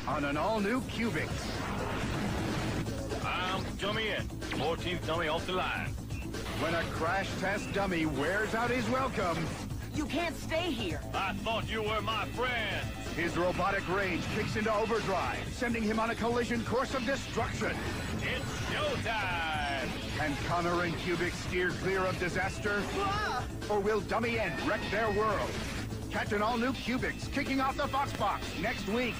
on an all-new Cubics. I'm dummy in. 14th dummy off the line. When a crash test dummy wears out his welcome, You can't stay here. I thought you were my friend. his robotic rage kicks into overdrive, sending him on a collision course of destruction. It's showtime. Can Connor and Cubics steer clear of disaster? Ah! Or will Dummy N wreck their world? Catch an all-new Cubics kicking off the FoxBox next week.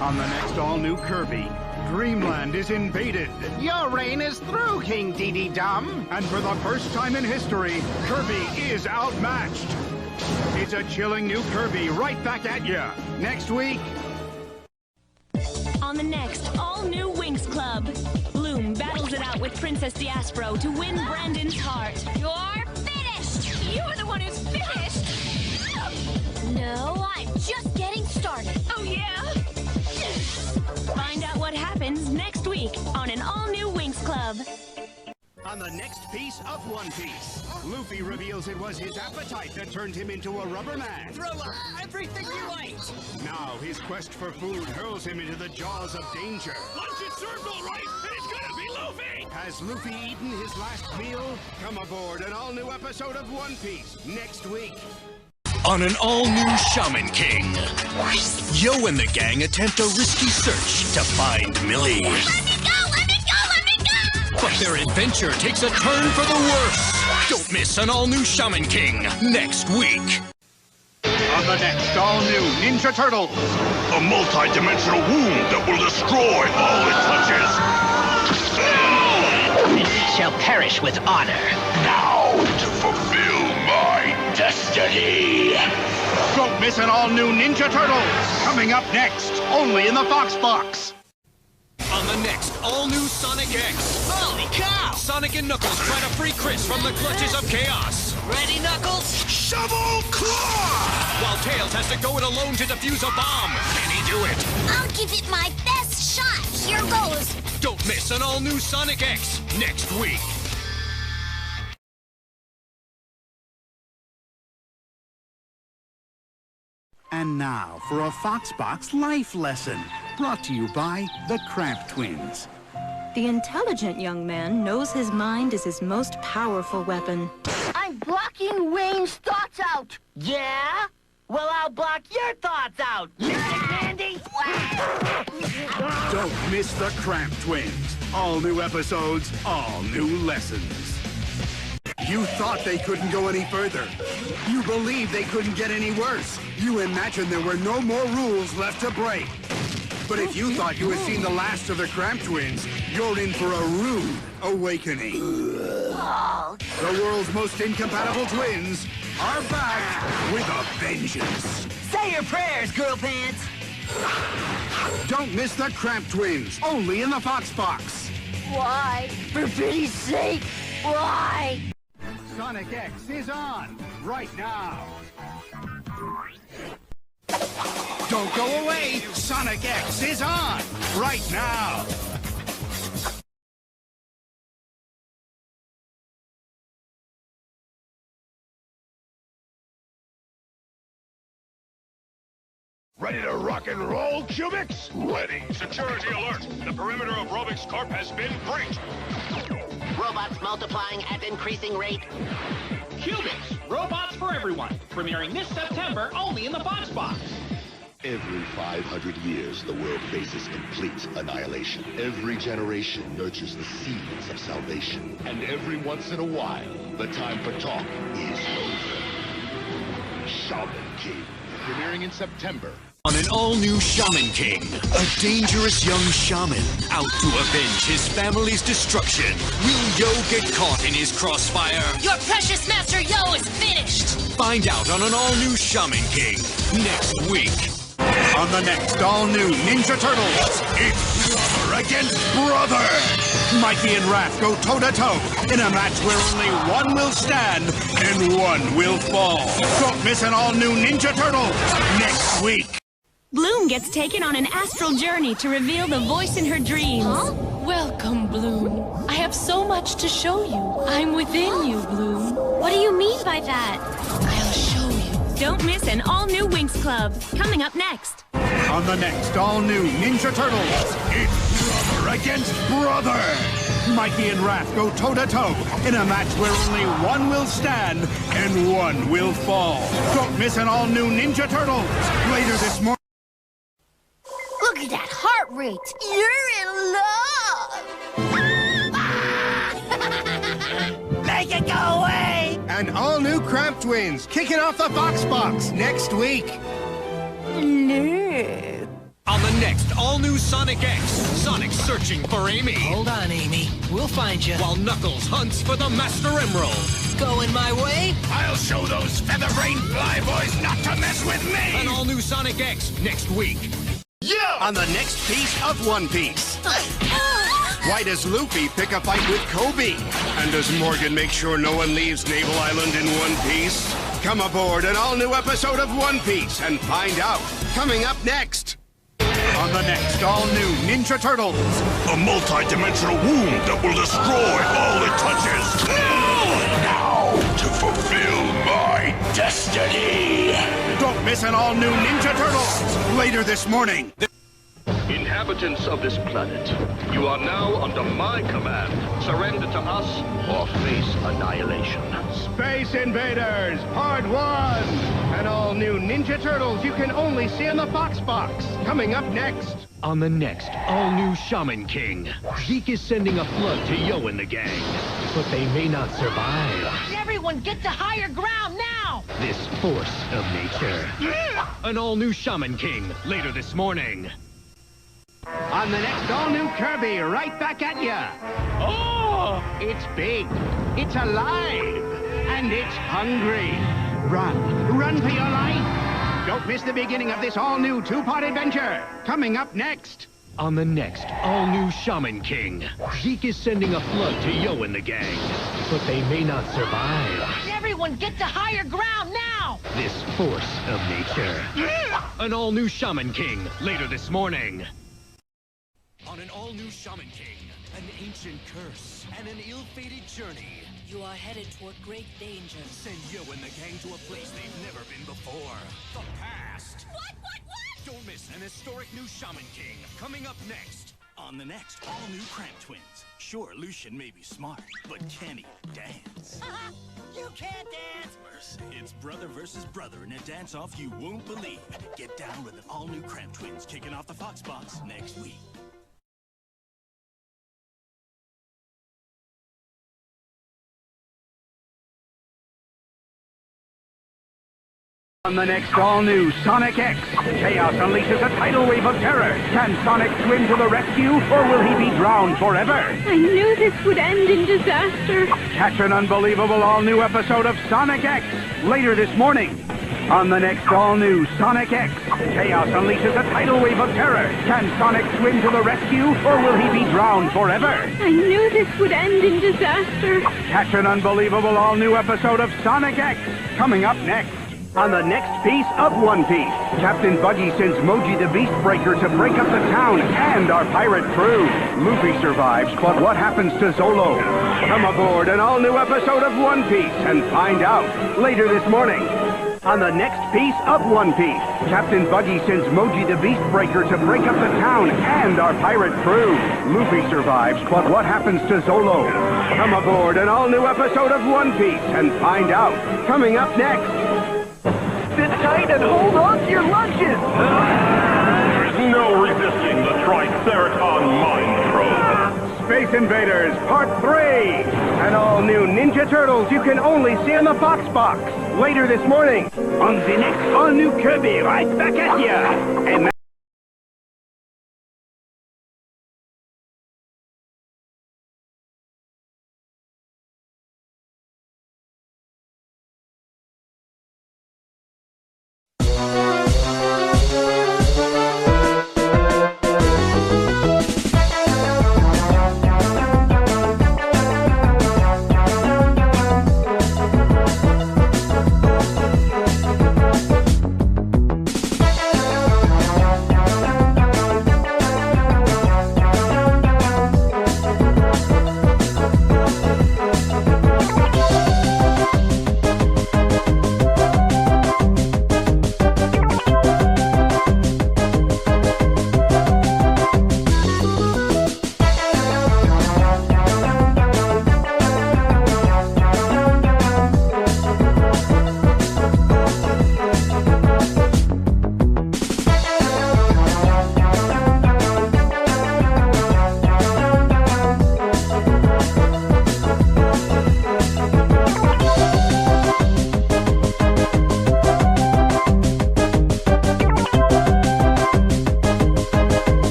On the next all-new Kirby, Dreamland is invaded. Your reign is through, King Dee Dum. And for the first time in history, Kirby is outmatched. It's a chilling new Kirby right back at ya next week. On the next all-new Winx Club, Bloom battles it out with Princess Diaspro to win Brandon's heart. You're finished! You're the one who's finished! No, I'm just getting started. Oh, yeah? Find out what happens next week on an all-new Winx Club. On the next piece of One Piece, Luffy reveals it was his appetite that turned him into a rubber man. Throw everything you ate! Now his quest for food hurls him into the jaws of danger. Lunch is served all right, and it's gonna be Luffy. Has Luffy eaten his last meal? Come aboard an all-new episode of One Piece next week. On an all-new Shaman King, Yo and the gang attempt a risky search to find Millie. Let me go! Let me go! Let me go! But their adventure takes a turn for the worse. Don't miss an all-new Shaman King next week. On the next all-new Ninja Turtles, A multi-dimensional wound that will destroy all it touches. It shall perish with honor. Now to fulfill my destiny. don't miss an all-new Ninja Turtles, coming up next, only in the FoxBox. On the next all-new Sonic X, Holy cow! Sonic and Knuckles try to free Chris from the clutches of chaos. Ready, Knuckles? Shovel Claw! While Tails has to go it alone to defuse a bomb. Can he do it? I'll give it my best shot. Here goes. Don't miss an all-new Sonic X next week. And now for a FoxBox life lesson, brought to you by the Cramp Twins. The intelligent young man knows his mind is his most powerful weapon. I'm blocking Wayne's thoughts out. Yeah? Well, I'll block your thoughts out, Mr. Candy! Don't miss the Cramp Twins. All new episodes, all new lessons. You thought they couldn't go any further. You believed they couldn't get any worse. You imagined there were no more rules left to break. But if you thought you had seen the last of the Cramp Twins, you're in for a rude awakening. The world's most incompatible twins are back with a vengeance. Say your prayers, girl pants! Don't miss the Cramp Twins, only in the FoxBox. Why? For pity's sake, why? Sonic X is on right now. Don't go away. Sonic X is on right now. Ready to rock and roll, Cubics? Ready. Security alert. The perimeter of Robix Corp has been breached. Robots multiplying at increasing rate. Cubics, robots for everyone. Premiering this September only in the FoxBox. Every 500 years, the world faces complete annihilation. Every generation nurtures the seeds of salvation. And every once in a while, the time for talk is over. Shaman King, premiering in September. On an all-new Shaman King, a dangerous young shaman out to avenge his family's destruction. Will Yo get caught in his crossfire? Your precious master Yo is finished. Find out on an all-new Shaman King next week. On the next all-new Ninja Turtles, it's brother against brother. Mikey and Raph go toe-to-toe in a match where only one will stand and one will fall. Don't miss an all-new Ninja Turtles next week. Bloom gets taken on an astral journey to reveal the voice in her dreams. Welcome, Bloom. I have so much to show you. I'm within you, Bloom. What do you mean by that? I'll show you. Don't miss an all-new Winx Club, coming up next. On the next all-new Ninja Turtles, it's brother against brother. Mikey and Raph go toe-to-toe in a match where only one will stand and one will fall. Don't miss an all-new Ninja Turtles later this morning. Look at that heart rate. You're in love. Make it go away! And all-new Cramp Twins kicking off the FoxBox next week. No. On the next all-new Sonic X, Sonic's searching for Amy. Hold on, Amy. We'll find you. While Knuckles hunts for the Master Emerald. Going my way? I'll show those feather-brained fly boys not to mess with me! An all-new Sonic X next week. On the next piece of One Piece. Why does Luffy pick a fight with Kobe? And does Morgan make sure no one leaves Navel Island in one piece? Come aboard an all-new episode of One Piece and find out. Coming up next. On the next all-new Ninja Turtles. A multi-dimensional womb that will destroy all it touches. Now, to fulfill my destiny. Don't miss an all-new Ninja Turtles later this morning. Inhabitants of this planet, you are now under my command. Surrender to us or face annihilation. Space Invaders, Part 1. An all-new Ninja Turtles you can only see on the FoxBox. Coming up next. On the next all-new Shaman King, Zeke is sending a flood to Yo and the gang. But they may not survive Everyone get to higher ground now. this force of nature. An all-new Shaman King later this morning. On the next all-new Kirby, right back at ya. Oh, it's big, it's alive, and it's hungry. Run for your life. Don't miss the beginning of this all-new two-part adventure. Coming up next. On the next all-new Shaman King, Zeke is sending a flood to Yo and the gang. But they may not survive Everyone get to higher ground now. this force of nature. An all-new Shaman King later this morning. On an all-new Shaman King, an ancient curse and an ill-fated journey. You are headed toward great danger. Send Yo and the gang to a place they've never been before. The past. What? Don't miss an historic new Shaman King coming up next. On the next all-new Cramp Twins. Sure, Lucian may be smart, but can he dance? You can't dance! It's brother versus brother in a dance-off you won't believe. Get down with an all-new Cramp Twins kicking off the FoxBox next week. On the next all-new Sonic X, Chaos unleashes a tidal wave of terror. Can Sonic swim to the rescue, or will he be drowned forever? I knew this would end in disaster. Catch an unbelievable all-new episode of Sonic X later this morning. On the next all-new Sonic X, Chaos unleashes a tidal wave of terror. Can Sonic swim to the rescue, or will he be drowned forever? I knew this would end in disaster. Catch an unbelievable all-new episode of Sonic X coming up next. On the next piece of One Piece, Captain Buggy sends Moji the Beastbreaker to break up the town and our pirate crew. Luffy survives, but what happens to Zolo? Come aboard an all-new episode of One Piece and find out later this morning. On the next piece of One Piece, Captain Buggy sends Moji the Beastbreaker to break up the town and our pirate crew. Luffy survives, but what happens to Zolo? Come aboard an all-new episode of One Piece and find out. Coming up next. Sit tight and hold on to your lunches! There's no resisting the Triceraton Mind Probe. Space Invaders, Part 3! An all-new Ninja Turtles you can only see on the FoxBox later this morning. On the next all-new Kirby, right back at ya! And